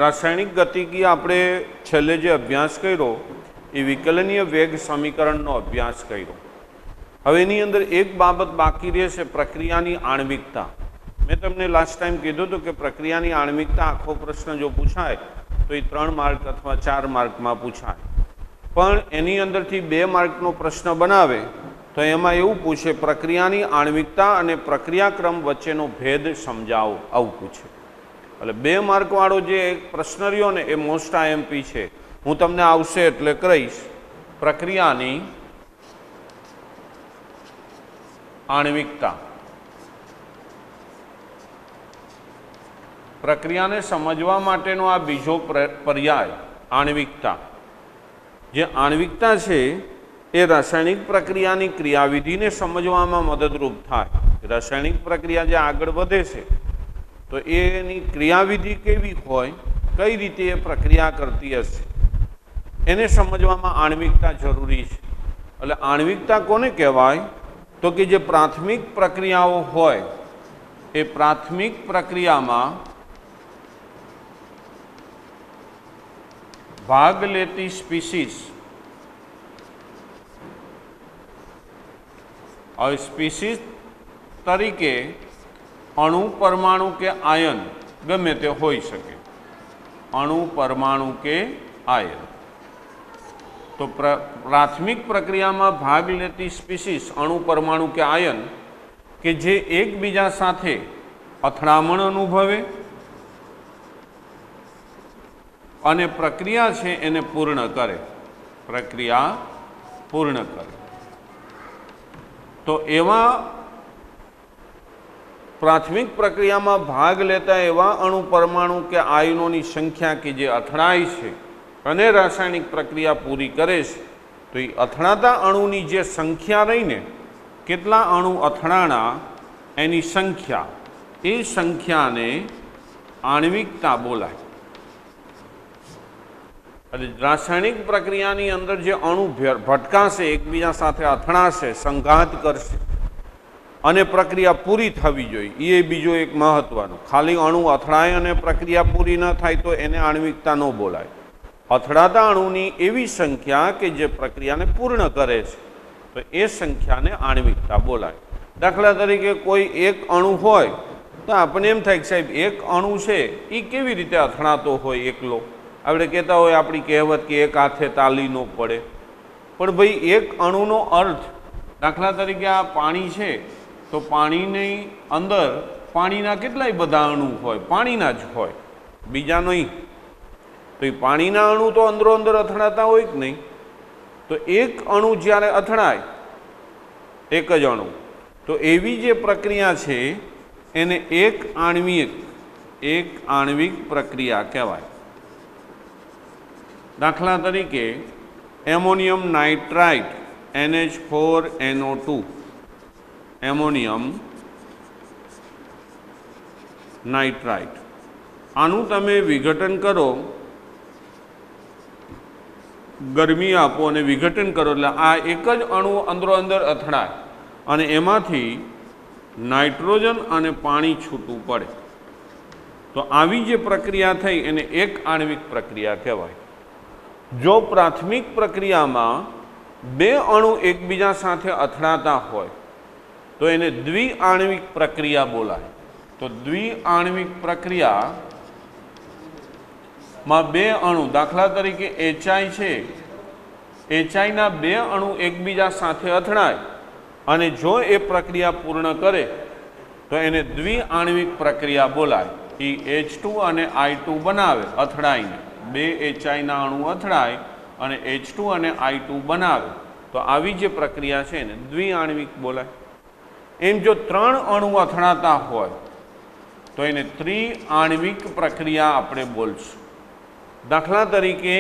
રાસાયણિક ગતિકી આપણે છેલ્લે જે અભ્યાસ કર્યો એ વિકલનીય વેગ સમીકરણનો અભ્યાસ કર્યો. હવે એની અંદર એક બાબત બાકી રહેશે, પ્રક્રિયાની આણ્વિકતા. મેં તમને લાસ્ટ ટાઈમ કીધું હતું કે પ્રક્રિયાની આણ્વિકતા આખો પ્રશ્ન જો પૂછાય તો એ 3 માર્ક અથવા 4 માર્કમાં પૂછાય, પણ એની અંદરથી 2 માર્કનો પ્રશ્ન બનાવે તો એમાં એવું પૂછે પ્રક્રિયાની આણ્વિકતા અને પ્રક્રિયાક્રમ વચ્ચેનો ભેદ સમજાવો, આવું પૂછે. એટલે 2 માર્કવાળો જે પ્રશ્ન રહ્યો ને એ મોસ્ટ આઈએમપી છે. હું તમને આવશે એટલે કહીશ પ્રક્રિયાની આણ્વિકતા. પ્રક્રિયાને સમજવા માટેનો આ બીજો પર્યાય આણ્વિકતા. જે આણ્વિકતા છે એ રાસાયણિક પ્રક્રિયાની ક્રિયાવિધિને સમજવામાં મદદરૂપ થાય. રાસાયણિક પ્રક્રિયા જે આગળ વધે છે તો એની ક્રિયાવિધિ કેવી હોય, કઈ રીતે એ પ્રક્રિયા કરતી હશે, એને સમજવામાં આણ્વિકતા જરૂરી છે. એટલે આણ્વિકતા કોને કહેવાય તો કે જે પ્રાથમિક પ્રક્રિયાઓ હોય એ પ્રાથમિક પ્રક્રિયામાં ભાગ લેતી સ્પીસીસ, હવે સ્પીસીસ તરીકે અણુ, પરમાણુ કે આયન ગમે તે હોઈ શકે. અણુ, પરમાણુ કે આયન. તો પ્રાથમિક પ્રક્રિયામાં ભાગ લેતી સ્પીસીસ અણુ, પરમાણુ કે આયન કે જે એકબીજા સાથે અથડામણ અનુભવે અને પ્રક્રિયા છે એને પૂર્ણ કરે. પ્રક્રિયા પૂર્ણ કરે. તો એવા પ્રાથમિક પ્રક્રિયામાં ભાગ લેતા એવા અણુ, પરમાણુ કે આયનોની સંખ્યા કે જે અથડાય છે અને રાસાયણિક પ્રક્રિયા પૂરી કરે છે, તો એ અથડાતા અણુની જે સંખ્યા રહીને, કેટલા અણુ અથડાણા એની સંખ્યા, એ સંખ્યાને આણ્વિકતા બોલાય. એટલે રાસાયણિક પ્રક્રિયાની અંદર જે અણુ ભટકાશે, એકબીજા સાથે અથડાશે, સંઘાત કરશે અને પ્રક્રિયા પૂરી થવી જોઈએ, એ બીજો એક મહત્વનું. ખાલી અણુ અથડાય અને પ્રક્રિયા પૂરી ન થાય તો એને આણ્વિકતા ન બોલાય. અથડાતા અણુની એવી સંખ્યા કે જે પ્રક્રિયાને પૂર્ણ કરે છે તો એ સંખ્યાને આણ્વિકતા બોલાય. દાખલા તરીકે કોઈ એક અણુ હોય તો આપણને એમ થાય કે સાહેબ એક અણુ છે એ કેવી રીતે અથડાતો હોય એકલો. આપણે કહેતા હોય આપણી કહેવત કે એક હાથે તાલી ન પડે. પણ ભાઈ એક અણુનો અર્થ, દાખલા તરીકે આ પાણી છે તો પાણીની અંદર પાણીના કેટલાય બધા અણુ હોય, પાણીના જ હોય, બીજા નહીં. તો એ પાણીના અણુ તો અંદરો અંદર અથડાતા હોય કે નહીં. તો એક અણુ જ્યારે અથડાય, એક જ અણુ, તો એવી જે પ્રક્રિયા છે એને એક આણ્વિક પ્રક્રિયા કહેવાય. દાખલા તરીકે ammonium nitrite NH4NO2, ammonium nitrite, આનું તમે વિઘટન કરો, ગરમી આપો અને વિઘટન કરો એટલે આ એક જ અણુ અંદરો અંદર અથડાય અને એમાંથી નાઇટ્રોજન અને પાણી છૂટું પડે. તો આવી જે પ્રક્રિયા થઈ એને એક આણ્વિક પ્રક્રિયા કહેવાય. જો પ્રાથમિક પ્રક્રિયામાં 2 અણુ એકબીજા સાથે અથડાતા હોય તો એને દ્વિઆણ્વિક પ્રક્રિયા બોલાય. તો દ્વિઆણ્વિક પ્રક્રિયામાં 2 અણુ, દાખલા તરીકે HI છે, HIના 2 અણુ એકબીજા સાથે અથડાય અને જો એ પ્રક્રિયા પૂર્ણ કરે તો એને દ્વિઆણ્વિક પ્રક્રિયા બોલાય. એ H2 અને I2 બનાવે અથડાઈને, 2 HIના અણુ અથડાય અને H2 અને I2 બનાવે, તો આવી જે પ્રક્રિયા છે એને દ્વિઆણ્વિક બોલાય. એમ જો 3 અણુ અથડાતા હોય તો એને ત્રિઆણ્વિક પ્રક્રિયા આપણે બોલશું. દાખલા તરીકે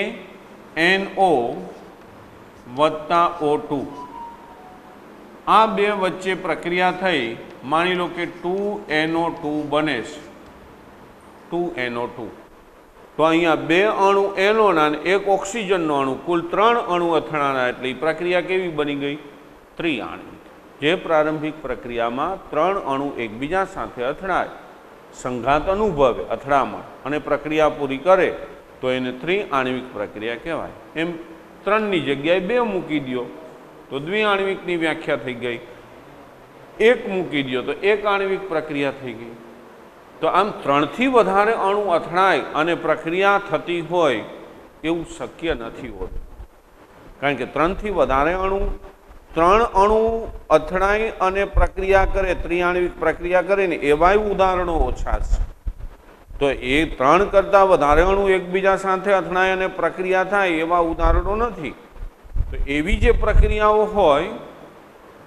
NO + O2, આ 2 વચ્ચે પ્રક્રિયા થઈ, માની લો કે 2NO2 બને છે, 2NO2. તો અહીંયા 2 અણુ એનોના અને 1 ઓક્સિજનનો અણુ, કુલ 3 અણુ અથડાણા, એટલે પ્રક્રિયા કેવી બની ગઈ? ત્રિઆણ્વિક. જે પ્રારંભિક પ્રક્રિયામાં 3 અણુ એકબીજા સાથે અથડાય સંઘાત અનુભવે, અથડામણ, અને પ્રક્રિયા પૂરી કરે તો એને ત્રિઆણ્વિક પ્રક્રિયા કહેવાય. એમ 3ની જગ્યાએ 2 મૂકી દો તો દ્વિઆણ્વિકની વ્યાખ્યા થઈ ગઈ, 1 મૂકી દો તો એક આણ્વિક પ્રક્રિયા થઈ ગઈ. તો આમ 3થી વધારે અણુ અથડાય અને પ્રક્રિયા થતી હોય એવું શક્ય નથી હોતું, કારણ કે 3થી વધારે અણુ 3 અણુ અથડાય અને પ્રક્રિયા કરે, ત્રિઆણ્વિક પ્રક્રિયા કરે ને એવાય ઉદાહરણો ઓછા છે. તો એ 3 કરતાં વધારે અણુ એકબીજા સાથે અથડાય અને પ્રક્રિયા થાય એવા ઉદાહરણો નથી. તો એવી જે પ્રક્રિયાઓ હોય,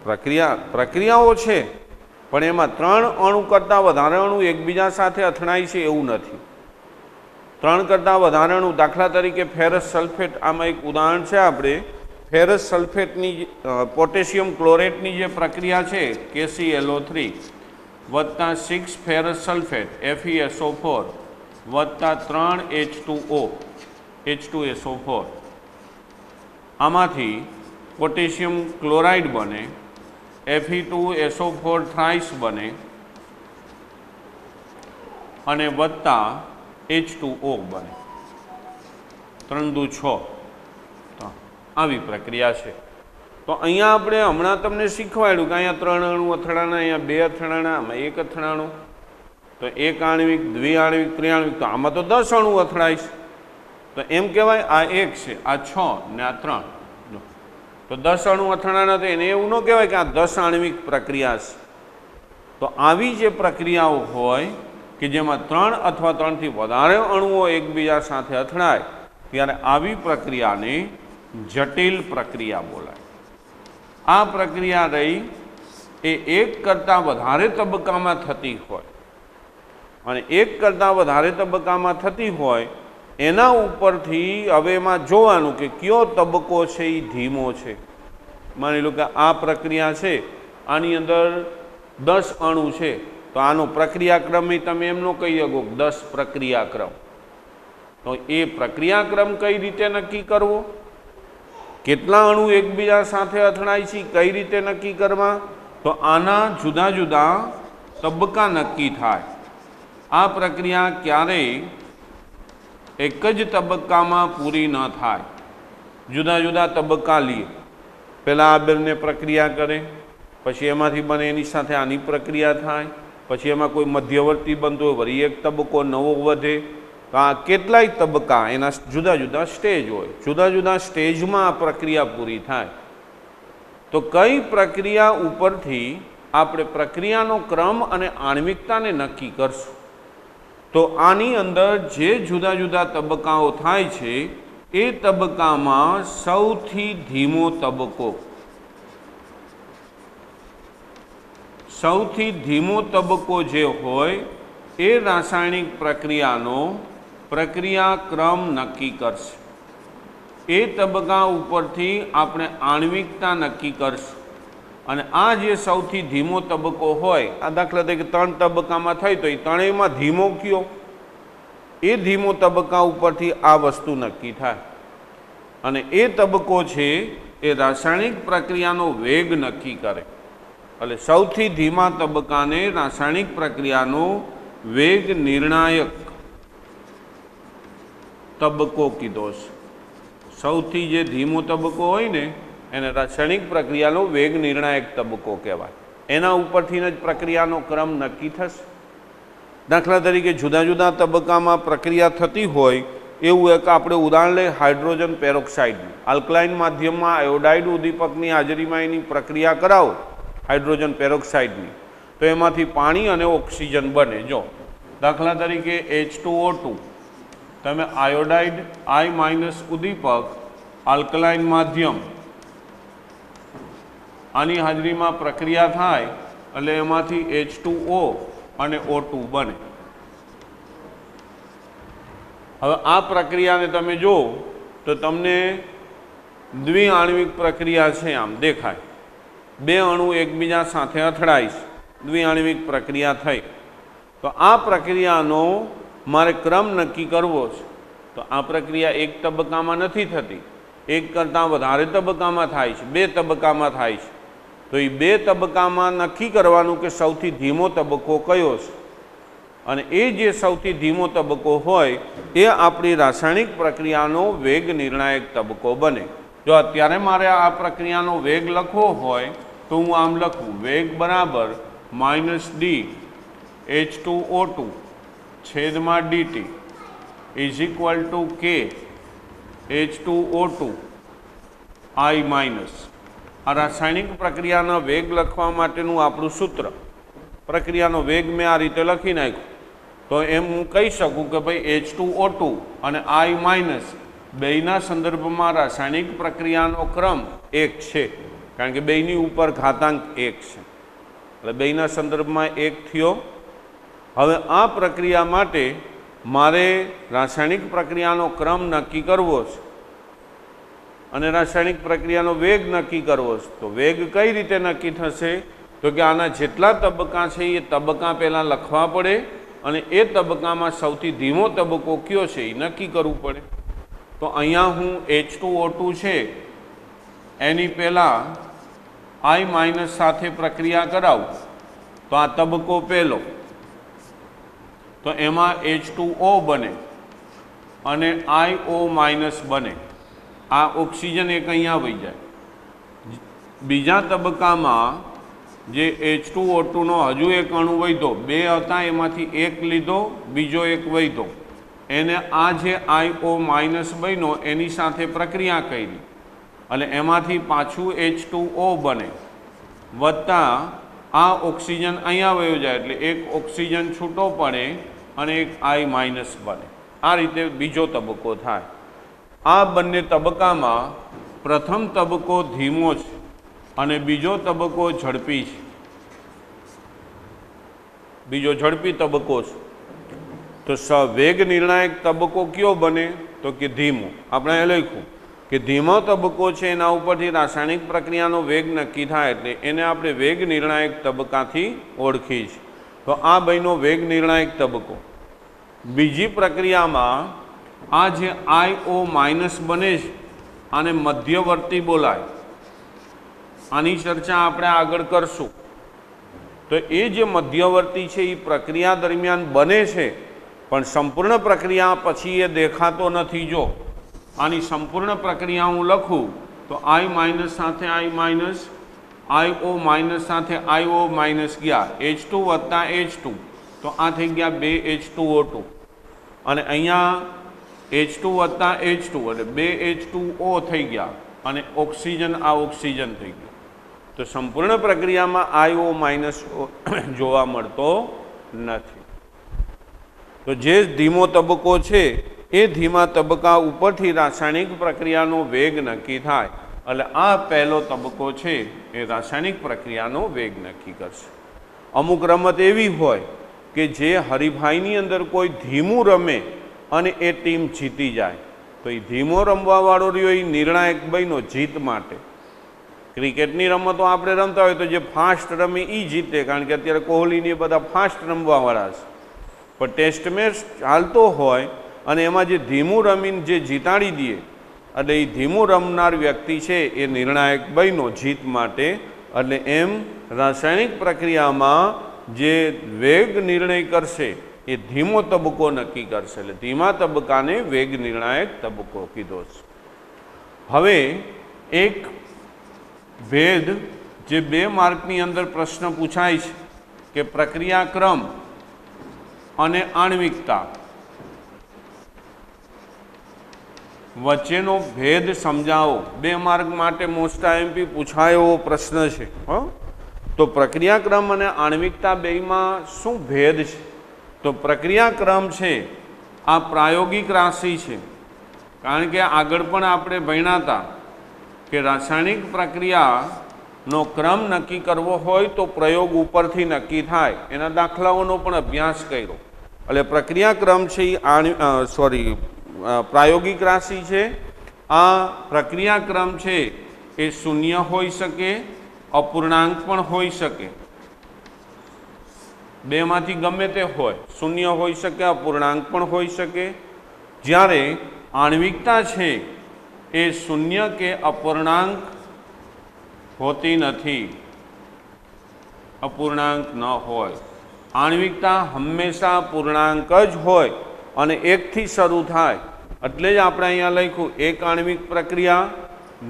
પ્રક્રિયાઓ છે પણ એમાં 3 અણુ કરતાં વધારે અણુ એકબીજા સાથે અથડાય છે એવું નથી. 3 કરતાં વધારે અણુ, દાખલા તરીકે ફેરસ સલ્ફેટ, આમાં એક ઉદાહરણ છે. આપણે ફેરસ સલ્ફેટની પોટેશિયમ ક્લોરેટની જે પ્રક્રિયા છે, KClO3 વત્તા 6 ફેરસ સલ્ફેટ FeSO4 વત્તા 3 H2O H2SO4, આમાંથી પોટેશિયમ ક્લોરાઇડ બને, Fe2SO4 થ્રાઇસ બને અને વત્તા H2O બને, 3 દુ 6. તો આવી પ્રક્રિયા છે. તો અહીંયા આપણે હમણાં તમને શીખવાડ્યું કે અહીંયા 3 અણુ અથડાણા, અહીંયા 2 અથડાણા, આમાં 1 અથડાણું. તો એક આણ્વિક, દ્વિઆણ્વિક, ત્રિઆણ્વિક, તો આમાં તો 10 અણુ અથડાય છે. તો એમ કહેવાય આ 1 છે, આ 6 ને આ 3. તો 10 અણુ અથડાણા, તો એને એવું ન કહેવાય કે આ 10 આણ્વિક પ્રક્રિયા છે. તો આવી જે પ્રક્રિયાઓ હોય કે જેમાં 3 અથવા 3થી વધારે અણુઓ એકબીજા સાથે અથડાય ત્યારે આવી પ્રક્રિયાને જટિલ પ્રક્રિયા બોલાય. આ પ્રક્રિયા રહી એ 1 કરતાં વધારે તબક્કામાં થતી હોય, અને 1 કરતાં વધારે તબક્કામાં થતી હોય એના ઉપરથી હવે એમાં જોવાનું કે કયો તબક્કો છે એ ધીમો છે. માની લો કે આ પ્રક્રિયા છે, આની અંદર 10 અણુ છે, તો આનો પ્રક્રિયાક્રમ તમે એમ ન કહી શકો 10 પ્રક્રિયાક્રમ. તો એ પ્રક્રિયાક્રમ કઈ રીતે નક્કી કરવો, કેટલા અણુ એકબીજા સાથે અથડાય છે કઈ રીતે નક્કી કરવા, તો આના જુદા જુદા તબક્કા નક્કી થાય. આ પ્રક્રિયા ક્યારેય એક જ તબક્કામાં પૂરી ન થાય, જુદા જુદા તબક્કા લઈએ. પહેલાં આ બંને પ્રક્રિયા કરે, પછી એમાંથી બને એની સાથે આની પ્રક્રિયા થાય, પછી એમાં કોઈ મધ્યવર્તી બનતો હોય, વળી એક તબક્કો નવો વધે. તો આ કેટલાય તબક્કા, એના જુદા જુદા સ્ટેજ હોય, જુદા જુદા સ્ટેજમાં આ પ્રક્રિયા પૂરી થાય. તો કઈ પ્રક્રિયા ઉપરથી આપણે પ્રક્રિયાનો ક્રમ અને આણ્વિકતાને નક્કી કરશું. તો આની અંદર જે જુદા જુદા તબક્કાઓ થાય છે એ તબક્કામાં સૌથી ધીમો તબક્કો જે હોય એ રાસાયણિક પ્રક્રિયાનો પ્રક્રિયાક્રમ નક્કી કરશે. એ તબક્કા ઉપરથી આપણે આણ્વિકતા નક્કી કરશું. અને આ જે સૌથી ધીમો તબક્કો હોય, આ દાખલા તરીકે 3 તબક્કામાં થઈ તો એ ત્રણેયમાં ધીમો કયો, એ ધીમો તબક્કા ઉપરથી આ વસ્તુ નક્કી થાય. અને એ તબક્કો છે એ રાસાયણિક પ્રક્રિયાનો વેગ નક્કી કરે. એટલે સૌથી ધીમા તબક્કાને રાસાયણિક પ્રક્રિયાનો વેગ નિર્ણાયક તબક્કો કીધો છે. સૌથી જે ધીમો તબક્કો હોય ને એને રાસાયણિક પ્રક્રિયાનો વેગ નિર્ણાયક તબક્કો કહેવાય. એના ઉપરથી જ પ્રક્રિયાનો ક્રમ નક્કી થશે. દાખલા તરીકે જુદા જુદા તબક્કામાં પ્રક્રિયા થતી હોય એવું એક આપણે ઉદાહરણ લઈએ હાઇડ્રોજન પેરોક્સાઇડનું. આલ્કલાઇન માધ્યમમાં આયોડાઇડ ઉદ્દીપકની હાજરીમાં એની પ્રક્રિયા કરાવો હાઇડ્રોજન પેરોક્સાઇડની, તો એમાંથી પાણી અને ઓક્સિજન બને. જો દાખલા તરીકે H2O2, તમે આયોડાઇડ I- ઉદ્દીપક, આલ્કલાઇન માધ્યમ, આની હાજરીમાં પ્રક્રિયા થાય એટલે એમાંથી H2O અને O2 બને. હવે આ પ્રક્રિયાને તમે જો તો તમને દ્વિઆણ્વિક પ્રક્રિયા છે આમ દેખાય. 2 અણુ એકબીજા સાથે અથડાય છે, દ્વિઆણ્વિક પ્રક્રિયા થઈ. તો આ પ્રક્રિયાનો મારે ક્રમ નક્કી કરવો છે. તો આ પ્રક્રિયા 1 તબક્કામાં નથી થતી, 1 કરતાં વધારે તબક્કામાં થાય છે, 2 તબક્કામાં થાય છે. તો એ 2 તબક્કામાં નક્કી કરવાનું કે સૌથી ધીમો તબક્કો કયો છે. અને એ જે સૌથી ધીમો તબક્કો હોય એ આપણી રાસાયણિક પ્રક્રિયાનો વેગ નિર્ણાયક તબક્કો બને. જો અત્યારે મારે આ પ્રક્રિયાનો વેગ લખવો હોય તો હું આમ લખું, વેગ બરાબર -d H2O2 છેદમાં dt is equal to k H2O2 I minus. આ રાસાયણિક પ્રક્રિયાનો વેગ લખવા માટેનું આપણું સૂત્ર. પ્રક્રિયાનો વેગ મેં આ રીતે લખી નાખ્યું તો એમ હું કહી શકું કે ભાઈ H2O2 અને I માઇનસ બેયના સંદર્ભમાં રાસાયણિક પ્રક્રિયાનો ક્રમ 1 છે, કારણ કે બેયની ઉપર ઘાતાંક 1 છે, એટલે બેયના સંદર્ભમાં 1 થયો. હવે આ પ્રક્રિયા માટે મારે રાસાયણિક પ્રક્રિયાનો ક્રમ નક્કી કરવો છે અને રાસાયણિક પ્રક્રિયાનો વેગ નક્કી કરવો છે. તો વેગ કઈ રીતે નક્કી થશે? તો કે આના જેટલા તબક્કા છે એ તબક્કા પહેલાં લખવા પડે અને એ તબક્કામાં સૌથી ધીમો તબક્કો કયો છે એ નક્કી કરવું પડે. તો અહીંયા હું H2O2 છે એની પહેલાં I માઇનસ સાથે પ્રક્રિયા કરાવું તો આ તબક્કો પહેલો, તો એમાં H2O બને અને IO માઇનસ બને. આ ઓક્સિજન એક અહીંયા વહી જાય. બીજા તબક્કામાં જે H2O2નો હજુ એક અણુ વધ્યો, 2 હતા એમાંથી એક લીધો, બીજો એક વધ્યો, એને આ જે IO માઇનસ બન્યો એની સાથે પ્રક્રિયા કરી અને એમાંથી પાછું H2O બને, વત્તા આ ઓક્સિજન અહીંયા વયો જાય એટલે એક ઓક્સિજન છૂટો પડે અને એક I માઇનસ બને. આ રીતે બીજો તબક્કો થાય. આ બંને તબક્કામાં પ્રથમ તબક્કો ધીમો છે અને બીજો તબક્કો ઝડપી છે. બીજો ઝડપી તબક્કો છે. તો વેગ નિર્ણાયક તબક્કો કયો બને? તો કે ધીમો. આપણે એ લખ્યું કે ધીમો તબક્કો છે એના ઉપરથી રાસાયણિક પ્રક્રિયાનો વેગ નક્કી થાય એટલે એને આપણે વેગ નિર્ણાયક તબક્કાથી ઓળખી છે. તો આ બન્યો વેગ નિર્ણાયક તબક્કો. બીજી પ્રક્રિયામાં આ જે IO માઇનસ બને છે આને મધ્યવર્તી બોલાય. આની ચર્ચા આપણે આગળ કરશું. તો એ જે મધ્યવર્તી છે એ પ્રક્રિયા દરમિયાન બને છે પણ સંપૂર્ણ પ્રક્રિયા પછી એ દેખાતો નથી. જો આની સંપૂર્ણ પ્રક્રિયા હું લખું તો I માઇનસ સાથે I માઇનસ, IO માઇનસ સાથે IO માઇનસ ગયા, H2 વત્તા H2, તો આ થઈ ગયા 2 H2O2 અને અહીંયા H2 વત્તા H2 એટલે 2 H2O થઈ ગયા અને ઓક્સિજન આ ઓક્સિજન થઈ ગયું. તો સંપૂર્ણ પ્રક્રિયામાં IO માઇનસ જોવા મળતો નથી. તો જે ધીમો તબક્કો છે એ ધીમા તબક્કા ઉપરથી રાસાયણિક પ્રક્રિયાનો વેગ નક્કી થાય. એટલે આ પહેલો તબક્કો છે એ રાસાયણિક પ્રક્રિયાનો વેગ નક્કી કરશે. અમુક રમત એવી હોય કે જે હરીફાઈની અંદર કોઈ ધીમું રમે અને એ ટીમ જીતી જાય તો એ ધીમો રમવાવાળો રહ્યો એ નિર્ણાયક બન્યો જીત માટે. ક્રિકેટની રમતો આપણે રમતા હોય તો જે ફાસ્ટ રમે એ જીતે, કારણ કે અત્યારે કોહલીની બધા ફાસ્ટ રમવાવાળા છે. પણ ટેસ્ટ મેચ ચાલતો હોય અને એમાં જે ધીમું રમીને જે જીતાડી દે એટલે એ ધીમું રમનાર વ્યક્તિ છે એ નિર્ણાયક બન્યો જીત માટે. એટલે એમ રાસાયણિક પ્રક્રિયામાં જે વેગ નિર્ણય કરશે એ ધીમો તબક્કો નક્કી કરશે. એટલે ધીમા તબક્કાને વેગ નિર્ણાયક તબક્કો કીધો છે. હવે એક ભેદ જે 2 માર્કની અંદર પ્રશ્ન પૂછાય છે કે પ્રક્રિયાક્રમ અને આણ્વિકતા વચ્ચેનો ભેદ સમજાવો. 2 માર્ક માટે મોસ્ટ આઈએમપી પૂછાયો એવો પ્રશ્ન છે. તો પ્રક્રિયાક્રમ અને આણ્વિકતા બેયમાં શું ભેદ છે? તો પ્રક્રિયાક્રમ છે આ પ્રાયોગિક રાશિ છે, કારણ કે આગળ પણ આપણે ભણ્યા હતા કે રાસાયણિક પ્રક્રિયાનો ક્રમ નક્કી કરવો હોય તો પ્રયોગ ઉપરથી નક્કી થાય. એના દાખલાઓનો પણ અભ્યાસ કર્યો. એટલે પ્રક્રિયાક્રમ છે એ પ્રાયોગિક રાશિ છે. આ પ્રક્રિયાક્રમ છે એ શૂન્ય હોઈ શકે, અપૂર્ણાંક પણ હોઈ શકે, બેમાંથી ગમે તે હોય. શૂન્ય હોઈ શકે, અપૂર્ણાંક પણ હોઈ શકે. જ્યારે આણ્વિકતા છે એ શૂન્ય કે અપૂર્ણાંક હોતી નથી, અપૂર્ણાંક ન હોય. આણ્વિકતા હંમેશા પૂર્ણાંક જ હોય અને એકથી શરૂ થાય, એટલે જ આપણે અહીંયા લખ્યું એક આણ્વિક પ્રક્રિયા,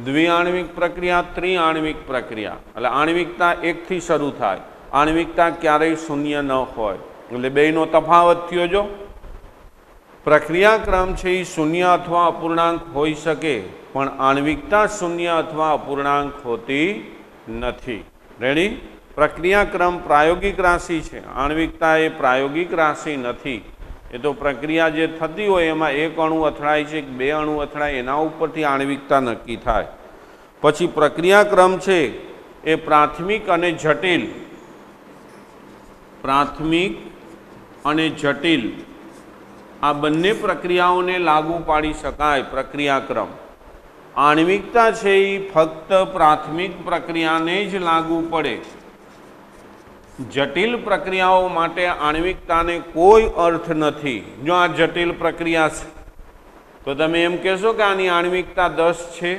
દ્વિઆણ્વિક પ્રક્રિયા, ત્રિઆણ્વિક પ્રક્રિયા. એટલે આણ્વિકતા એકથી શરૂ થાય, આણ્વિકતા ક્યારેય શૂન્ય ન હોય. એટલે બેયનો તફાવત થયો. જો પ્રક્રિયાક્રમ છે એ શૂન્ય અથવા અપૂર્ણાંક હોઈ શકે, પણ આણ્વિકતા શૂન્ય અથવા અપૂર્ણાંક હોતી નથી. રેડી? પ્રક્રિયાક્રમ પ્રાયોગિક રાશિ છે, આણ્વિકતા એ પ્રાયોગિક રાશિ નથી. એ તો પ્રક્રિયા જે થતી હોય એમાં એક અણુ અથડાય છે, બે અણુ અથડાય, એના ઉપરથી આણ્વિકતા નક્કી થાય. પછી પ્રક્રિયાક્રમ છે એ પ્રાથમિક અને જટિલ, પ્રાથમિક અને જટિલ આ બંને પ્રક્રિયાઓને લાગુ પાડી શકાય. પ્રક્રિયાક્રમ આણ્વિકતા છે એ ફક્ત પ્રાથમિક પ્રક્રિયાને જ લાગુ પડે. જટિલ પ્રક્રિયાઓ માટે આણ્વિકતાને કોઈ અર્થ નથી. જો આ જટિલ પ્રક્રિયા છે તો તમે એમ કહેશો કે આની આણ્વિકતા 10 છે.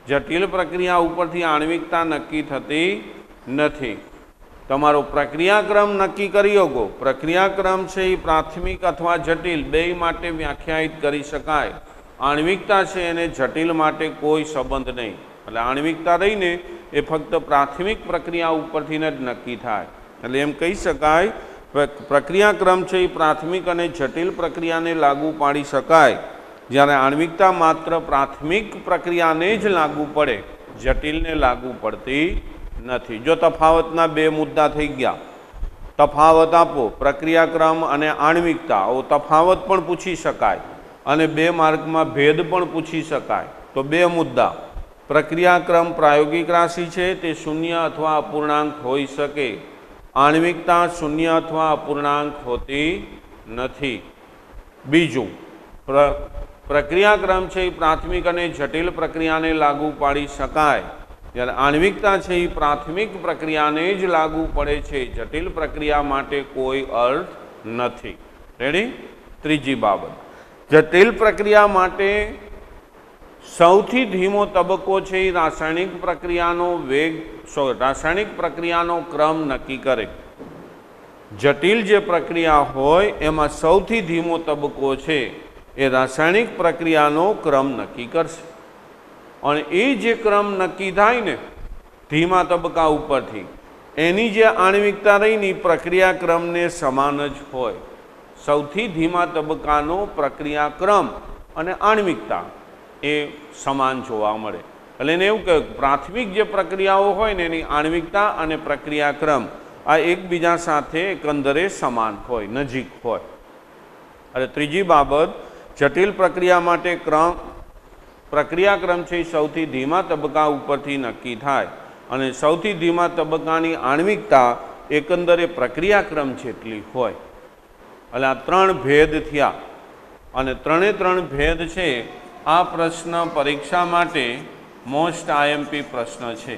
જટિલ પ્રક્રિયા ઉપરથી આણ્વિકતા નક્કી થતી નથી. તમારો પ્રક્રિયાક્રમ નક્કી કરી શકો. પ્રક્રિયાક્રમ છે એ પ્રાથમિક અથવા જટિલ બેય માટે વ્યાખ્યાયિત કરી શકાય. આણ્વિકતા છે એને જટિલ માટે કોઈ સંબંધ નહીં. એટલે આણ્વિકતા રહીને એ ફક્ત પ્રાથમિક પ્રક્રિયા ઉપરથી જ નક્કી થાય. એટલે એમ કહી શકાય પ્રક્રિયાક્રમ છે એ પ્રાથમિક અને જટિલ પ્રક્રિયાને લાગુ પાડી શકાય, જ્યારે આણ્વિકતા માત્ર પ્રાથમિક પ્રક્રિયાને જ લાગુ પડે, જટિલને લાગુ પડતી નથી. જો તફાવતના બે મુદ્દા થઈ ગયા, તફાવત આપો પ્રક્રિયાક્રમ અને આણ્વિકતા, આવો તફાવત પણ પૂછી શકાય અને 2 માર્કમાં ભેદ પણ પૂછી શકાય. તો બે મુદ્દા, પ્રક્રિયાક્રમ પ્રાયોગિક રાશિ છે, તે શૂન્ય અથવા અપૂર્ણાંક હોઈ શકે. આણ્વિકતા શૂન્ય અથવા અપૂર્ણાંક હોતી નથી. બીજું, પ્રક્રિયાક્રમ છે એ પ્રાથમિક અને જટિલ પ્રક્રિયાને લાગુ પાડી શકાય, જ્યારે આણ્વિકતા છે એ પ્રાથમિક પ્રક્રિયાને જ લાગુ પડે છે, જટિલ પ્રક્રિયા માટે કોઈ અર્થ નથી. રેડી? ત્રીજી બાબત, જટિલ પ્રક્રિયા માટે સૌથી ધીમો તબક્કો છે એ રાસાયણિક પ્રક્રિયાનો વેગ, રાસાયણિક પ્રક્રિયાનો ક્રમ નક્કી કરે. જટિલ જે પ્રક્રિયા હોય એમાં સૌથી ધીમો તબક્કો છે એ રાસાયણિક પ્રક્રિયાનો ક્રમ નક્કી કરશે. અને એ જે ક્રમ નક્કી થાય ને ધીમા તબક્કા ઉપરથી, એની જે આણ્વિકતા રહીને પ્રક્રિયાક્રમને સમાન જ હોય. સૌથી ધીમા તબક્કાનો પ્રક્રિયાક્રમ અને આણ્વિકતા એ સમાન જોવા મળે. એટલે એને એવું કહે પ્રાથમિક જે પ્રક્રિયાઓ હોય ને એની આણ્વિકતા અને પ્રક્રિયાક્રમ આ એકબીજા સાથે એકંદરે સમાન હોય, નજીક હોય. અને ત્રીજી બાબત, જટિલ પ્રક્રિયા માટે પ્રક્રિયાક્રમ છે એ સૌથી ધીમા તબક્કા ઉપરથી નક્કી થાય અને સૌથી ધીમા તબક્કાની આણ્વિકતા એકંદરે પ્રક્રિયાક્રમ જેટલી હોય. એટલે આ 3 ભેદ થયા અને 3 ભેદ છે. આ પ્રશ્ન પરીક્ષા માટે મોસ્ટ આઈએમપી પ્રશ્ન છે.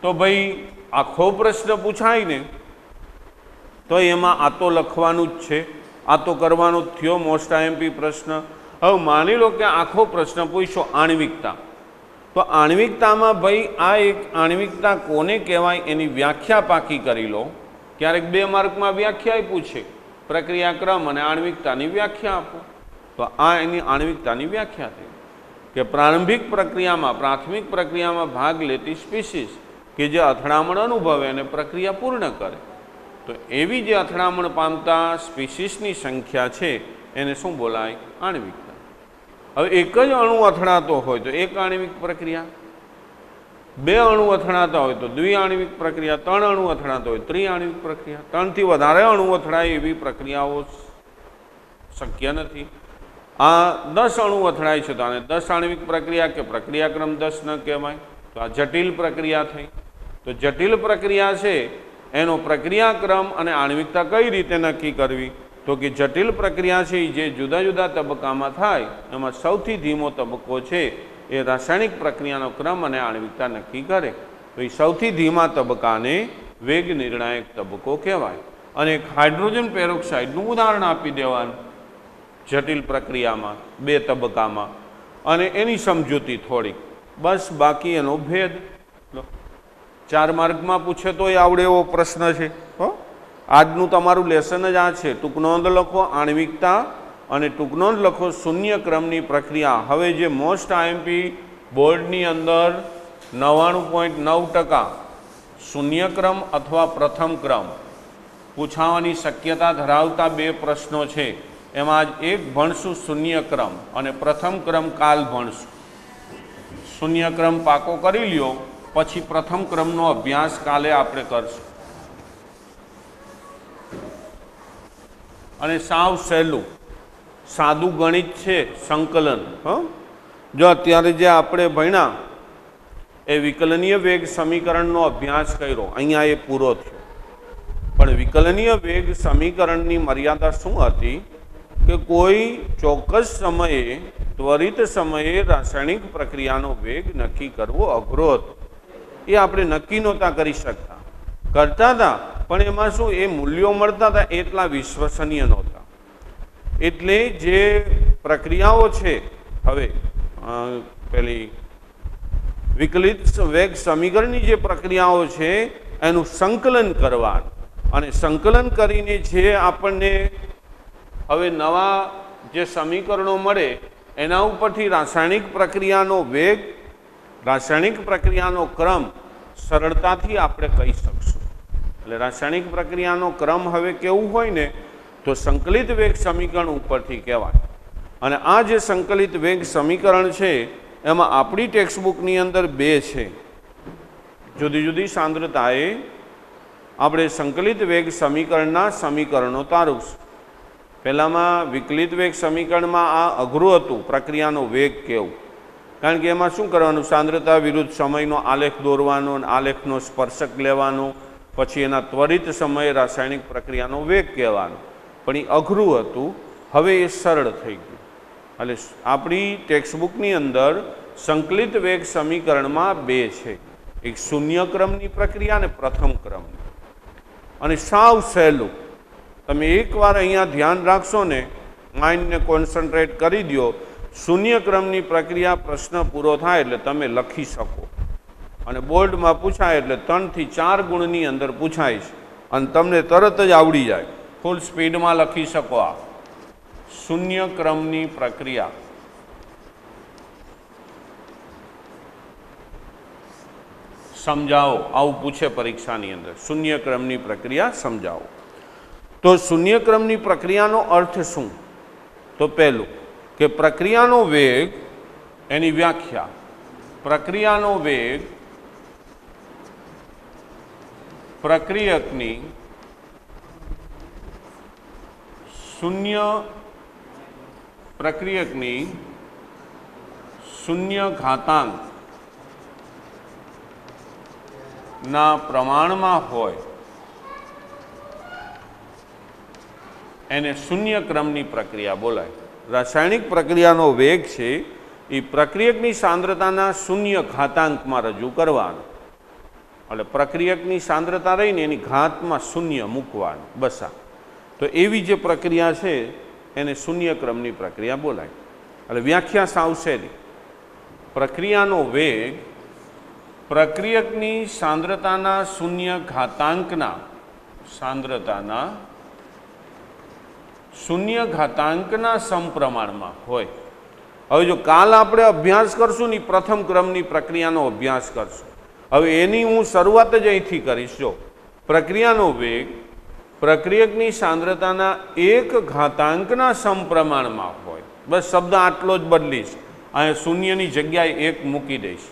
તો ભાઈ આખો પ્રશ્ન પૂછાય ને તો એમાં આ તો લખવાનું જ છે, આ તો કરવાનો જ થયો મોસ્ટ આઈએમપી પ્રશ્ન. હવે માની લો કે આખો પ્રશ્ન પૂછ્યો આણ્વિકતા, તો આણ્વિકતામાં ભાઈ આ એક આણ્વિકતા કોને કહેવાય એની વ્યાખ્યા પાકી કરી લો. ક્યારેક 2 માર્કમાં વ્યાખ્યા પૂછે, પ્રક્રિયાક્રમ અને આણ્વિકતાની વ્યાખ્યા આપો. તો આ એની આણ્વિકતાની વ્યાખ્યા થઈ કે પ્રારંભિક પ્રક્રિયામાં, પ્રાથમિક પ્રક્રિયામાં ભાગ લેતી સ્પીસીસ કે જે અથડામણ અનુભવે અને પ્રક્રિયા પૂર્ણ કરે. તો એવી જે અથડામણ પામતા સ્પીસીસની સંખ્યા છે એને શું બોલાય? આણ્વિકતા. હવે એક જ અણુ અથડાતો હોય તો એક આણ્વિક પ્રક્રિયા, 2 અણુ અથડાતા હોય તો દ્વિઆણ્વિક પ્રક્રિયા, 3 અણુ અથડાતા હોય ત્રિઆણ્વિક પ્રક્રિયા. 3 થી વધારે અણુ અથડાય એવી પ્રક્રિયાઓ શક્ય નથી. આ 10 અણુ અથડાય છે તો આને 10 આણ્વિક પ્રક્રિયા કે પ્રક્રિયાક્રમ 10 ન કહેવાય. તો આ જટિલ પ્રક્રિયા થઈ. તો જટિલ પ્રક્રિયા છે એનો પ્રક્રિયાક્રમ અને આણ્વિકતા કઈ રીતે નક્કી કરવી? તો કે જટિલ પ્રક્રિયા છે જે જુદા જુદા તબક્કામાં થાય એમાં સૌથી ધીમો તબક્કો છે એ રાસાયણિક પ્રક્રિયાનો ક્રમ અને આણ્વિકતા નક્કી કરે. તો એ સૌથી ધીમા તબક્કાને વેગ નિર્ણાયક તબક્કો કહેવાય. અને એક હાઇડ્રોજન પેરોક્સાઇડનું ઉદાહરણ આપી દેવાનું જટિલ પ્રક્રિયામાં 2 તબક્કામાં, અને એની સમજૂતી થોડીક, બસ બાકી એનો ભેદ. 4 માર્કમાં પૂછે તોય આવડે એવો પ્રશ્ન છે. આજનું તમારું લેસન જ આ છે. ટૂંક નોંધ લખો આણ્વિકતા અને ટૂંક નોંધ લખો શૂન્ય ક્રમની પ્રક્રિયા. હવે જે મોસ્ટ આઈએમપી બોર્ડની અંદર 99.9% શૂન્ય ક્રમ અથવા પ્રથમ ક્રમ પૂછાવાની શક્યતા ધરાવતા બે પ્રશ્નો છે. એમાં જ એક ભણશું શૂન્ય ક્રમ અને પ્રથમ ક્રમ કાલ ભણશું. શૂન્ય ક્રમ પાકો કરી લ્યો પછી પ્રથમ ક્રમનો અભ્યાસ કાલે આપણે કરશું. અને સાવ સહેલું સાદું ગણિત છે સંકલન. જો અત્યારે જે આપણે ભણ્યા એ વિકલનીય વેગ સમીકરણનો અભ્યાસ કર્યો, અહીંયા એ પૂરો થયો. પણ વિકલનીય વેગ સમીકરણની મર્યાદા શું હતી કે કોઈ ચોક્કસ સમયે ત્વરિત સમયે રાસાયણિક પ્રક્રિયાનો વેગ નક્કી કરવો અઘરો હતો. એ આપણે નક્કી નહોતા કરી શકતા. કરતા હતા પણ એમાં શું એ મૂલ્યો મળતા હતા એટલા વિશ્વસનીય નહોતા. એટલે જે પ્રક્રિયાઓ છે હવે પેલી વિકલિત વેગ સમીકરણની જે પ્રક્રિયાઓ છે એનું સંકલન કરવાનું અને સંકલન કરીને જે આપણને હવે નવા જે સમીકરણો મળે એના ઉપરથી રાસાયણિક પ્રક્રિયાનો વેગ, રાસાયણિક પ્રક્રિયાનો ક્રમ સરળતાથી આપણે કહી શકશું. એટલે રાસાયણિક પ્રક્રિયાનો ક્રમ હવે કેવું હોય ને તો સંકલિત વેગ સમીકરણ ઉપરથી કહેવાય. અને આ જે સંકલિત વેગ સમીકરણ છે એમાં આપણી ટેક્સ્ટબુકની અંદર બે છે. જુદી જુદી સાંદ્રતાએ આપણે સંકલિત વેગ સમીકરણના સમીકરણો તારવશું. પહેલામાં વિકલિત વેગ સમીકરણમાં આ અઘરું હતું, પ્રક્રિયાનો વેગ કેવું. કારણ કે એમાં શું કરવાનું, સાંદ્રતા વિરુદ્ધ સમયનો આલેખ દોરવાનો, આલેખનો સ્પર્શક લેવાનો, પછી એના ત્વરિત સમયે રાસાયણિક પ્રક્રિયાનો વેગ કહેવાનો. પણ એ અઘરું હતું. હવે એ સરળ થઈ ગયું. એટલે આપણી ટેક્સ્ટબુકની અંદર સંકલિત વેગ સમીકરણમાં બે છે, એક શૂન્ય ક્રમની પ્રક્રિયા અને પ્રથમ ક્રમની. અને સાવ સહેલું, તમે એકવાર અહીંયા ધ્યાન રાખશો ને, માઇન્ડને કોન્સન્ટ્રેટ કરી દો, શૂન્ય ક્રમની પ્રક્રિયા પ્રશ્ન પૂરો થાય એટલે તમે લખી શકો. અને બોર્ડમાં પૂછાય એટલે 3 થી 4 ગુણની અંદર પૂછાય છે અને તમને તરત જ આવડી જાય, ફૂલ સ્પીડમાં લખી શકો. આ શૂન્ય ક્રમની પ્રક્રિયા સમજાવો, આવું પૂછે પરીક્ષાની અંદર. શૂન્ય ક્રમની પ્રક્રિયા સમજાવો. તો શૂન્ય ક્રમની પ્રક્રિયાનો અર્થ શું? તો પહેલું કે પ્રક્રિયાનો વેગ, એની વ્યાખ્યા, પ્રક્રિયાનો વેગ પ્રક્રિયકની શૂન્ય ઘાતાંક ના પ્રમાણમાં હોય એને શૂન્ય ક્રમની પ્રક્રિયા બોલાય. રાસાયણિક પ્રક્રિયાનો વેગ છે એ પ્રક્રિયકની સાંદ્રતાના શૂન્ય ઘાતાંકમાં રજૂ કરવાનો. એટલે પ્રક્રિયકની સાંદ્રતા રહીને એની ઘાતમાં શૂન્ય મૂકવાનું, બસ. તો એવી જે પ્રક્રિયા છે એને શૂન્ય ક્રમની પ્રક્રિયા બોલાય. એટલે વ્યાખ્યા સાવ સહેલી, પ્રક્રિયાનો વેગ પ્રક્રિયકની સાંદ્રતાના શૂન્ય ઘાતાંકના સમપ્રમાણમાં હોય. હવે જો કાલ આપણે અભ્યાસ કરશું ને પ્રથમ ક્રમની પ્રક્રિયાનો અભ્યાસ કરશું. હવે એની હું શરૂઆત જ અહીંથી કરીશ. જો પ્રક્રિયાનો વેગ પ્રક્રિયકની સાંદ્રતાના 1 ઘાતાંકના સમપ્રમાણમાં હોય, બસ શબ્દ આટલો જ બદલીશ, અહીંયા શૂન્યની જગ્યાએ 1 મૂકી દઈશ.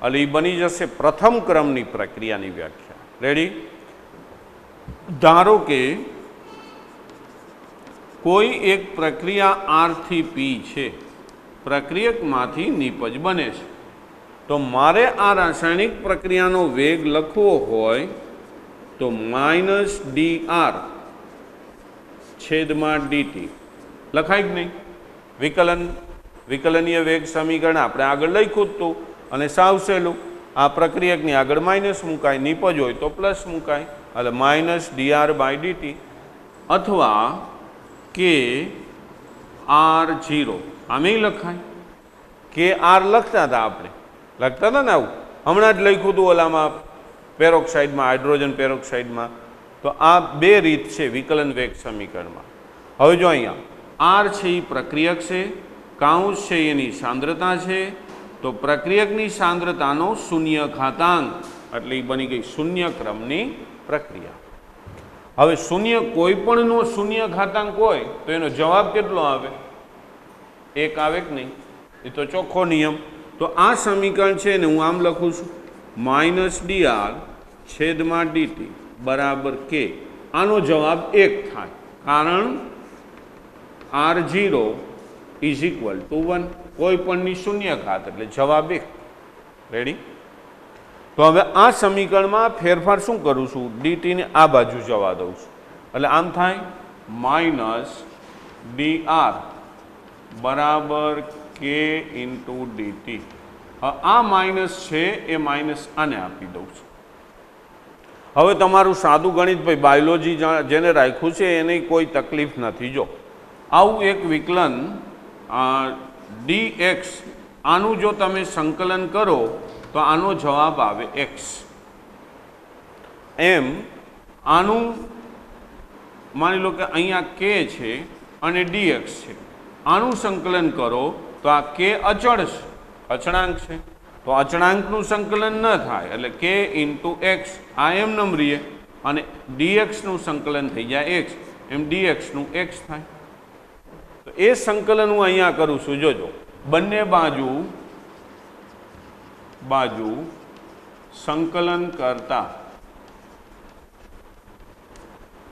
એટલે એ બની જશે પ્રથમ ક્રમની પ્રક્રિયાની વ્યાખ્યા. રેડી? ધારો કે કોઈ એક પ્રક્રિયા R થી P છે, પ્રક્રિયકમાંથી નિપજ બને છે. તો મારે આ રાસાયણિક પ્રક્રિયાનો વેગ લખવો હોય તો -dr /dt લખાય કે નહીં? વિકલનીય વેગ સમીકરણ આપણે આગળ લખ્યું જ હતું. અને સાવ સહેલું, આ પ્રક્રિયકની આગળ માઇનસ મુકાય, નિપજ હોય તો પ્લસ મુકાય. એટલે -dr/dt અથવા કે R0 આમે લખાય. કે R લખતા હતા આપણે, લખતા હતા ને આવું, હમણાં જ લખ્યું હતું ઓલામાં પેરોક્સાઇડમાં, હાઇડ્રોજન પેરોક્સાઇડમાં તો આ બે રીત છે વિકલન વેગ સમીકરણમાં. હવે જો અહીંયા આર છે એ પ્રક્રિયક છે, કાઉન્સ છે એની સાંદ્રતા છે, તો પ્રક્રિયકની સાંદ્રતાનો શૂન્ય ઘાતાંક એટલે એ બની ગઈ શૂન્ય ક્રમની પ્રક્રિયા. હવે કોઈ પણનો શૂન્ય ઘાતાંક હોય તો એનો જવાબ કેટલો આવે? 1 આવે કે નહીં? એ તો ચોખ્ખો નિયમ. તો આ સમીકરણ છે ને હું આમ લખું છું -dr છેદમાં dt બરાબર k. આનો જવાબ 1 થાય કારણ r0 ઇઝ ઇક્વલ ટુ 1. કોઈ પણની શૂન્ય ઘાત એટલે જવાબ 1. રેડી? તો હવે આ સમીકરણમાં ફેરફાર શું કરું છું? dt ને આ બાજુ જવા દઉં છું એટલે આમ થાય -dr બરાબર k ઇન્ટુ dt. આ માઇનસ છે એ માઇનસ આને આપી દઉં છું. હવે તમારું સાદું ગણિત ભાઈ બાયોલોજી જેને રાખ્યું છે એને કોઈ તકલીફ નથી. જો આવું એક વિકલન dx આનું જો તમે સંકલન કરો તો આનો જવાબ આવે x. એમ આનું માની લો કે અહીંયા k છે અને dx છે, આનું સંકલન કરો તો આ k અચળ છે, અચળાંક છે, તો અચળાંકનું સંકલન ન થાય એટલે k ઇન્ટુ x આ એમ નમ રહીએ અને dxનું સંકલન થઈ જાય x, એમ dxનું x થાય. તો એ સંકલન હું અહીંયા કરું છું. જોજો બંને બાજુ સંકલન કરતા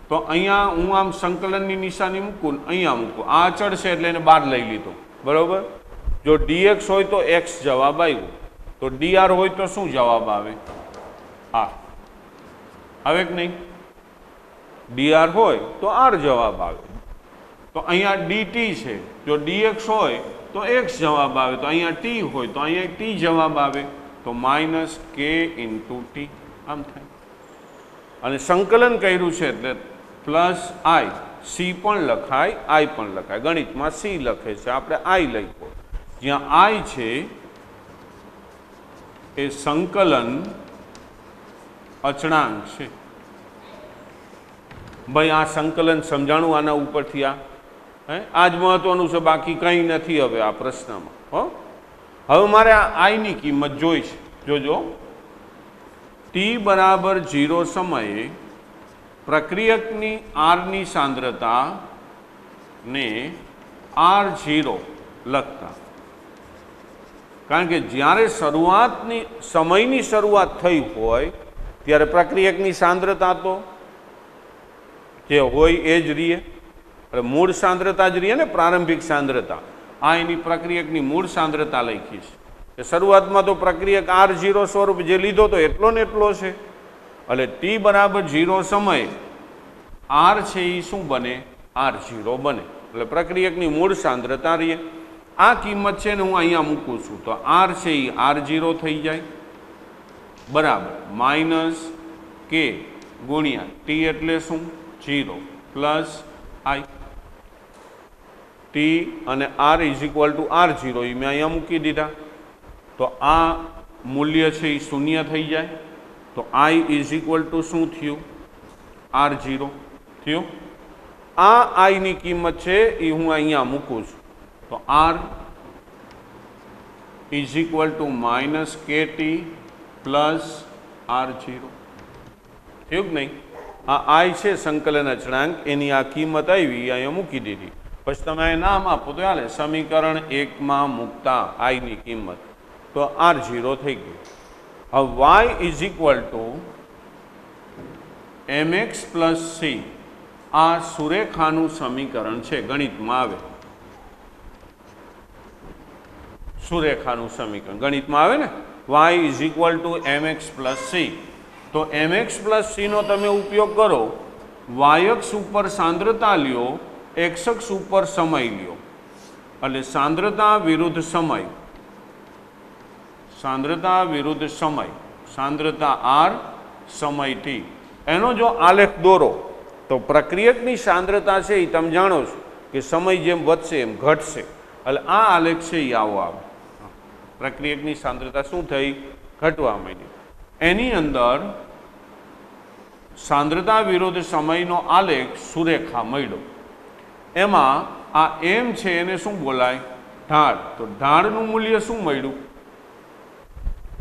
તો અહીંયા હું આમ સંકલનની નિશાની મૂકું, અહીંયા મૂકું. આ અચળ છે એટલે એને બહાર લઈ લીધો, બરોબર. જો dx હોય તો x જવાબ આવ્યો, તો dr હોય તો શું જવાબ આવે? r આવે કે નહીં? dr હોય તો r જવાબ આવે. તો અહીંયા dt છે, જો dx હોય તો x જવાબ આવે, તો અહીંયા t હોય તો અહીંયા t જવાબ આવે, તો -k ઇન્ટુ t આમ થાય. અને સંકલન કર્યું છે એટલે +i, c પણ લખાય, i પણ લખાય. ગણિતમાં c લખે છે, આપણે i લખ્યો. જ્યાં i છે એ સંકલન અચળાંક છે. ભાઈ આ સંકલન સમજાણું આના ઉપરથી? આ જ મહત્વનું છે, બાકી કંઈ નથી હવે આ પ્રશ્નમાં. હવે મારે આ આઈની કિંમત જોઈ છે. જોજો t બરાબર 0 સમયે પ્રક્રિયકની આરની સાંદ્રતા ને r0 લખતા, કારણ કે જ્યારે સમયની શરૂઆત થઈ હોય ત્યારે પ્રક્રિયકની સાંદ્રતા તો જે હોય એ જ રહીએ, એટલે મૂળ સાંદ્રતા જ રહીએ ને, પ્રારંભિક સાંદ્રતા. આ એની પ્રક્રિયકની મૂળ સાંદ્રતા લખી છે કે શરૂઆતમાં તો પ્રક્રિયક r0 સ્વરૂપ જે લીધો તો એટલો ને એટલો છે. એટલે t બરાબર 0 સમયે r છે એ શું બને? r0 બને. એટલે પ્રક્રિયકની મૂળ સાંદ્રતા રહીએ. આ કિંમત છે ને હું અહીંયા મૂકું છું, તો r છે એ r0 થઈ જાય બરાબર -k ગુણ્યા t એટલે શું? 0 પ્લસ i. t અને r is equal to r0 એ મેં અહીંયા મૂકી દીધા, તો આ મૂલ્ય છે એ શૂન્ય થઈ જાય. તો i ઇઝ ઇક્વલ ટુ શું થયું? r0 થયું. આ i ની કિંમત છે એ હું અહીંયા મૂકું છું, તો r is equal to -kt plus r0 થયું કે નહીં? આ i છે સંકલન અચળાંક, એની આ કિંમત આવી અહીંયા મૂકી દીધી. પછી તમે નામ આપો તો ચાલે. સમીકરણ 1 માં મૂકતા i ની કિંમત તો r0 થઈ ગયું. હવે y is equal to mx plus c આ સુરેખાનું સમીકરણ છે, ગણિતમાં આવે. સુરેખાનું સમીકરણ ગણિતમાં આવે ને, y is equal to mx plus c. તો mx પ્લસ c નો તમે ઉપયોગ કરો, y અક્ષ ઉપર સાંદ્રતા લ્યો, x અક્ષ ઉપર સમય લ્યો, એટલે સાંદ્રતા વિરુદ્ધ સમય, સાંદ્રતા વિરુદ્ધ સમય, સાંદ્રતા r, સમય t. એનો જો આલેખ દોરો તો પ્રક્રિયકની સાંદ્રતા છે એ તમે જાણો છો કે સમય જેમ વધશે એમ ઘટશે, એટલે આ આલેખ છે એ આવો આવે. પ્રક્રિયકની સાંદ્રતા શું થઈ? ઘટવા માંડી. એની અંદર सांद्रता विरुद्ध समयનો આલેખ સુરેખા મળ્યો। એમાં આ એમ છે એને શું બોલાય? ઢાળ। તો ઢાળનું મૂલ્ય શું મળ્યું?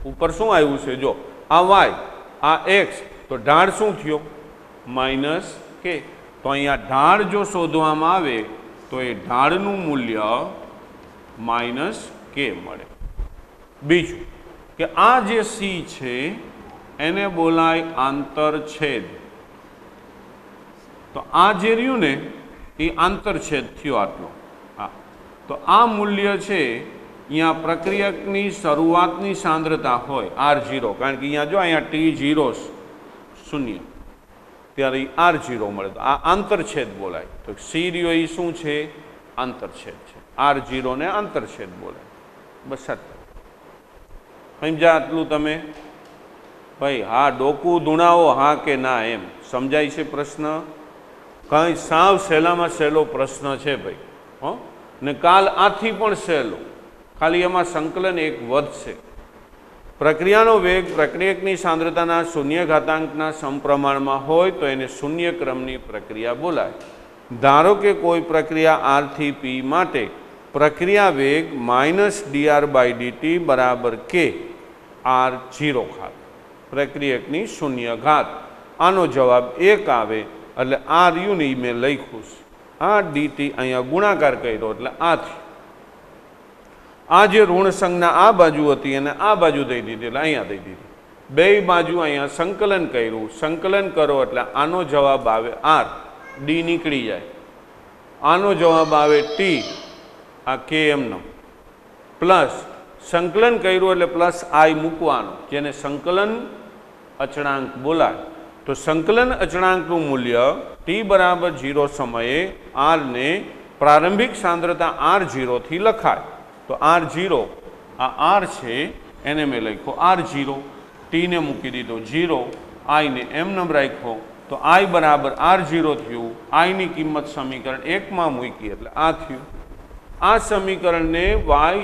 ઉપર શું આવ્યું છે? જો આ વાય, આ એક્સ, તો ઢાળ શું થયો? માઇનસ કે। તો અહીંયા ઢાળ જો શોધવામાં આવે તો એ ઢાળનું મૂલ્ય માઇનસ કે મળે। બીજું કે આ જે સી છે એને બોલાય આંતરછેદ। તો આ જે રહ્યું ને એ આંતરછેદ થયો આટલો। હા, તો આ મૂલ્ય છે અહીંયા પ્રક્રિયકની શરૂઆતની સાંદ્રતા હોય R0, કારણ કે અહીંયા જો અહીંયા T0 શૂન્ય ત્યારે R0 મળે, તો આ આંતરછેદ બોલાય। તો સી રહ્યો એ શું છે? આંતરછેદ છે। R0 ને આંતરછેદ બોલાય। બસ આટલું સમજ્યા? આટલું તમે ભાઈ હા ડોકું ધૂણાવો, હા કે ના એમ સમજાય છે પ્રશ્ન? કંઈ સાવ સહેલામાં સહેલો પ્રશ્ન છે ભાઈ, હો ને કાલ આથી પણ સહેલો, ખાલી એમાં સંકલન એક વધશે। પ્રક્રિયાનો વેગ પ્રક્રિયકની સાંદ્રતાના શૂન્ય ઘાતાંકના સમપ્રમાણમાં હોય તો એને શૂન્ય ક્રમની પ્રક્રિયા બોલાય। ધારો કે કોઈ પ્રક્રિયા આર થી પી માટે પ્રક્રિયા વેગ -dr/dt બરાબર કે R0 ઘાત પ્રક્રિયકની શૂન્ય ઘાત। આનો જવાબ 1 આવે એટલે આર યુની મેં લખ્યું છે, આ ડીટી અહીંયા ગુણાકાર કર્યો એટલે આથી આ જે ઋણ સંજ્ઞા આ બાજુ હતી અને આ બાજુ દઈ દીધી એટલે અહીંયા દઈ દીધી, બે બાજુ અહીંયા સંકલન કર્યું, સંકલન કરો એટલે આનો જવાબ આવે આર, ડી નીકળી જાય, આનો જવાબ આવે ટી, આ કે એમનો પ્લસ સંકલન કર્યું એટલે પ્લસ આઈ મૂકવાનું, જેને સંકલન અચળાંક બોલાય। તો સંકલન અચળાંકનું મૂલ્ય ટી બરાબર 0 સમયે આરને પ્રારંભિક સાંદ્રતા R0 થી લખાય। તો R0 આ આર છે એને મેં લખ્યો R0, ટીને મૂકી દીધો 0, આઈને એમનેમ રાખ્યો તો આઈ બરાબર R0 થયું, આઈની કિંમત સમીકરણ 1 માં મૂકી એટલે આ થયું। આ સમીકરણને y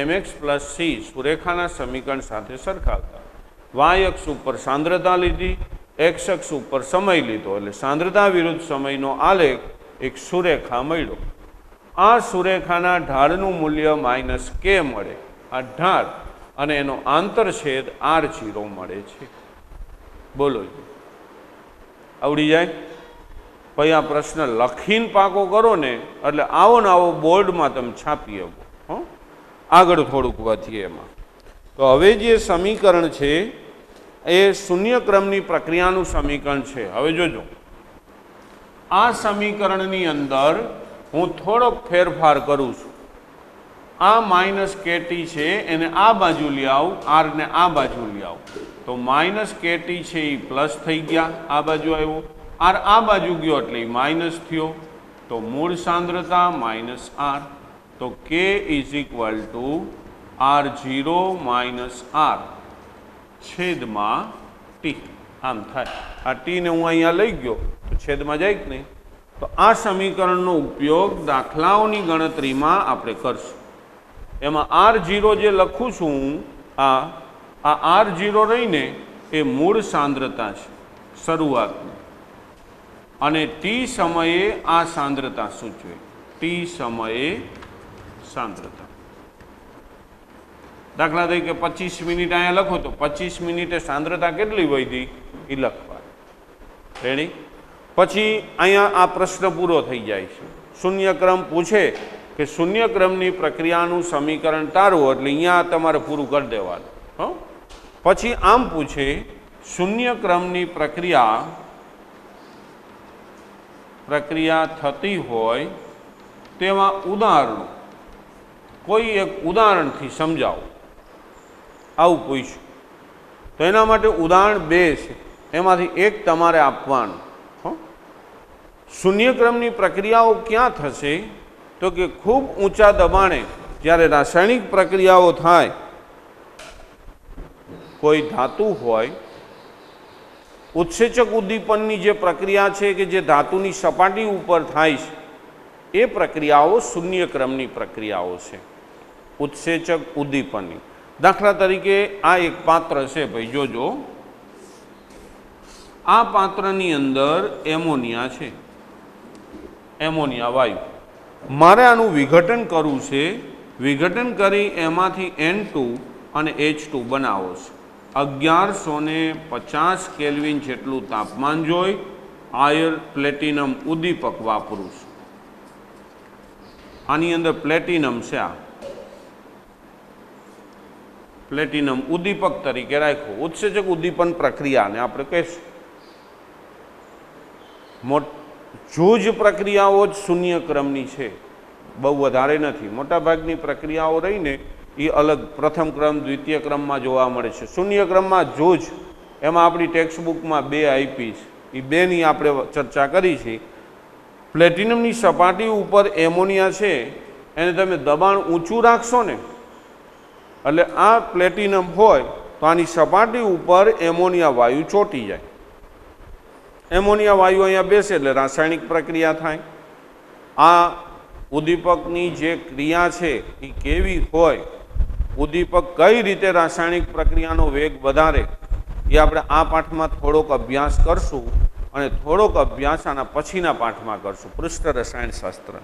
mx + c સુરેખાના સમીકરણ સાથે સરખાવતા y અક્ષ ઉપર સાંદ્રતા લીધી, x અક્ષ ઉપર સમય લીધો એટલે સાંદ્રતા વિરુદ્ધ સમયનો આલેખ એક સુરેખા મળ્યો। આ સુરેખાના ઢાળનું મૂલ્ય -k મળે, આ ઢાળ અને એનો આંતરછેદ R0 મળે છે। બોલો આવડી જાય? પછી આ પ્રશ્ન લખીને પાકો કરો ને એટલે આવો ને આવો બોર્ડમાં તમે છાપી શકો। હો આગળ થોડુંક વધીએ એમાં। તો હવે જે સમીકરણ છે એ શૂન્ય ક્રમની પ્રક્રિયાનું સમીકરણ છે। હવે જોજો આ સમીકરણની અંદર હું થોડોક ફેરફાર કરું છું, આ -kt છે એને આ બાજુ લઈ આવું, આર ને આ બાજુ લઈ આવું તો -kt છે એ પ્લસ થઈ ગયા, આ બાજુ આવ્યો, આર આ બાજુ ગયો એટલે માઇનસ થયો, તો મૂળ સાંદ્રતા -r, તો k R0 - r છેદમાં ટી, આમ થાય। આ ટી ને હું અહીંયા લઈ ગયો તો છેદમાં જાય કે નહીં? તો આ સમીકરણનો ઉપયોગ દાખલાઓની ગણતરીમાં આપણે કરશું। એમાં R0 જે લખું છું હું, આ R0 રહીને એ મૂળ સાંદ્રતા છે શરૂઆતની, અને ટી સમયે આ સાંદ્રતા સૂચવે, ટી સમયે સાંદ્રતા। દાખલા તરીકે 25 મિનિટ અહીંયા લખો તો 25 મિનિટે સાંદ્રતા કેટલી વધી એ લખવા રેડી। પછી અહીંયા આ પ્રશ્ન પૂરો થઈ જાય છે। શૂન્ય ક્રમ પૂછે કે શૂન્ય ક્રમની પ્રક્રિયાનું સમીકરણ તારવો એટલે અહીંયા તમારે પૂરું કરી દેવાનું। હો પછી આમ પૂછે શૂન્ય ક્રમની પ્રક્રિયા થતી હોય તેવા ઉદાહરણો કોઈ એક ઉદાહરણથી સમજાવો, આવું પૂછ્યું તો એના માટે ઉદાહરણ 2 છે, એમાંથી એક તમારે આપવાનું। શૂન્ય ક્રમની પ્રક્રિયાઓ ક્યાં થશે? તો કે ખૂબ ઊંચા દબાણે જ્યારે રાસાયણિક પ્રક્રિયાઓ થાય, કોઈ ધાતુ હોય, ઉત્સેચક ઉદ્દીપનની જે પ્રક્રિયા છે કે જે ધાતુની સપાટી ઉપર થાય છે એ પ્રક્રિયાઓ શૂન્ય ક્રમની પ્રક્રિયાઓ છે, ઉત્સેચક ઉદ્દીપનની। દાખલા તરીકે આ એક પાત્ર છે ભાઈ, જોજો આ પાત્રની અંદર એમોનિયા છે, એમોનિયા વાયુ. મારે આનું વિઘટન કરવું છે. વિઘટન કરી એમાંથી N2 અને H2 બનાવો છે. 1150 કેલ્વિન જેટલું તાપમાન જોઈ આયર્ન પ્લેટિનમ ઉદ્દીપક વાપરું છું. આની અંદર પ્લેટિનમ છે, આ પ્લેટિનમ ઉદ્દીપક તરીકે રાખ્યું. ઉત્સેચક ઉદ્દીપન પ્રક્રિયાને આપણે કહીશું. જૂજ પ્રક્રિયાઓ જ શૂન્ય ક્રમની છે, બહુ વધારે નથી. મોટાભાગની પ્રક્રિયાઓ રહીને એ અલગ પ્રથમ ક્રમ દ્વિતીય ક્રમમાં જોવા મળે છે. શૂન્ય ક્રમમાં જૂજ, એમાં આપણી ટેક્સ્ટબુકમાં 2 આપી છે, એ 2ની આપણે ચર્ચા કરી છે. પ્લેટિનમની સપાટી ઉપર એમોનિયા છે, એને તમે દબાણ ઊંચું રાખશો ને, એટલે આ પ્લેટિનમ હોય તો આની સપાટી ઉપર એમોનિયા વાયુ ચોંટી જાય. એમોનિયા વાયુ અહીંયા બેસે એટલે રાસાયણિક પ્રક્રિયા થાય. આ ઉદ્દીપકની જે ક્રિયા છે એ કેવી હોય, ઉદ્દીપક કઈ રીતે રાસાયણિક પ્રક્રિયાનો વેગ વધારે, એ આપણે આ પાઠમાં થોડોક અભ્યાસ કરશું અને થોડોક અભ્યાસ આના પછીના પાઠમાં કરશું, પૃષ્ઠ રસાયણશાસ્ત્ર.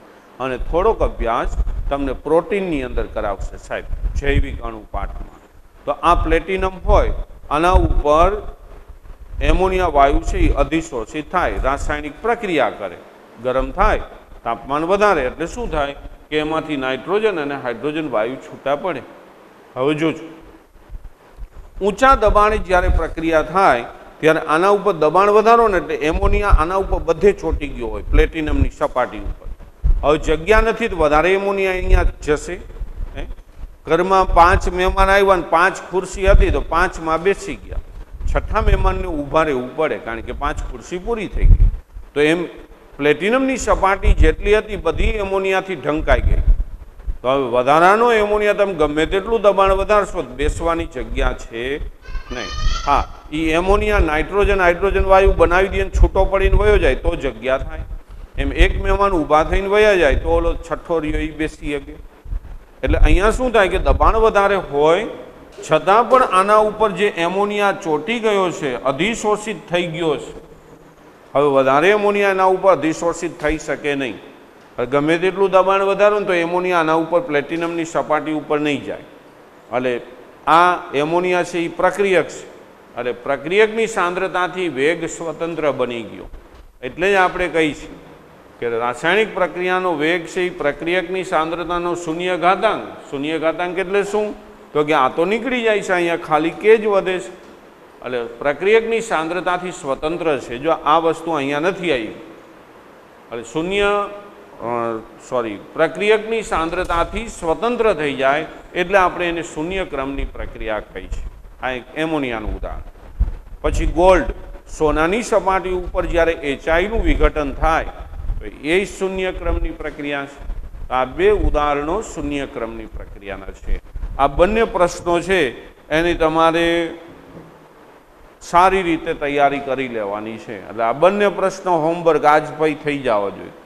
અને થોડોક અભ્યાસ તમને પ્રોટીનની અંદર કરાવશે સાહેબ, જૈવિક અણુ પાઠમાં. તો આ પ્લેટિનમ હોય, આના ઉપર એમોનિયા વાયુ છે એ અધિશોષિત થાય, રાસાયણિક પ્રક્રિયા કરે, ગરમ થાય, તાપમાન વધારે એટલે શું થાય કે એમાંથી નાઇટ્રોજન અને હાઇડ્રોજન વાયુ છૂટા પડે. હવે જોજો, ઊંચા દબાણે જ્યારે પ્રક્રિયા થાય ત્યારે આના ઉપર દબાણ વધારો ને એટલે એમોનિયા આના ઉપર બધે ચોંટી ગયો હોય, પ્લેટિનમની સપાટી ઉપર. હવે જગ્યા નથી તો વધારે એમોનિયા અહીંયા જશે. ઘરમાં 5 મહેમાન આવ્યા ને 5 ખુરશી હતી તો 5માં બેસી ગયા. છઠ્ઠા મહેમાનને ઊભા રહેવું પડે કારણ કે 5 ખુરશી પૂરી થઈ ગઈ. તો એમ પ્લેટિનમની સપાટી જેટલી હતી બધી એમોનિયાથી ઢંકાઈ ગઈ. તો હવે વધારાનો એમોનિયા તમે ગમે તેટલું દબાણ વધારશો બેસવાની જગ્યા છે નહીં. હા, એ એમોનિયા નાઇટ્રોજન હાઇડ્રોજન વાયુ બનાવી દે છૂટો પડીને વયો જાય તો જગ્યા થાય. એમ એક મહેમાન ઊભા થઈને વયા જાય તો ઓલો છઠ્ઠો રહ્યો એ બેસી શકે. એટલે અહીંયા શું થાય કે દબાણ વધારે હોય છતાં પણ આના ઉપર જે એમોનિયા ચોંટી ગયો છે, અધિશોષિત થઈ ગયો છે, હવે વધારે એમોનિયા એના ઉપર અધિશોષિત થઈ શકે નહીં. ગમે તેટલું દબાણ વધારો ને તો એમોનિયા આના ઉપર પ્લેટિનમની સપાટી ઉપર નહીં જાય. એટલે આ એમોનિયા છે એ પ્રક્રિયક છે, એટલે પ્રક્રિયકની સાંદ્રતાથી વેગ સ્વતંત્ર બની ગયો. એટલે જ આપણે કહીએ છીએ કે રાસાયણિક પ્રક્રિયાનો વેગ છે એ પ્રક્રિયકની સાંદ્રતાનો શૂન્ય ઘાતાંક. શૂન્ય ઘાતાંક એટલે શું? તો કે આ તો નીકળી જાય છે, અહીંયા ખાલી કે જ વધે છે. એટલે પ્રક્રિયકની સાંદ્રતાથી સ્વતંત્ર છે. જો આ વસ્તુ અહીંયા નથી આવી, એટલે પ્રક્રિયકની સાંદ્રતાથી સ્વતંત્ર થઈ જાય એટલે આપણે એને શૂન્ય ક્રમની પ્રક્રિયા કહી છે. આ એક એમોનિયાનું ઉદાહરણ. પછી ગોલ્ડ, સોનાની સપાટી ઉપર જ્યારે HIનું વિઘટન થાય તો એ શૂન્ય ક્રમની પ્રક્રિયા છે. આ 2 ઉદાહરણો શૂન્ય ક્રમની પ્રક્રિયાના છે. આ બંને પ્રશ્નો છે એની તમારે સારી રીતે તૈયારી કરી લેવાની છે. એટલે આ બંને પ્રશ્નો હોમવર્ક આજ પછી થઈ જવા જોઈએ.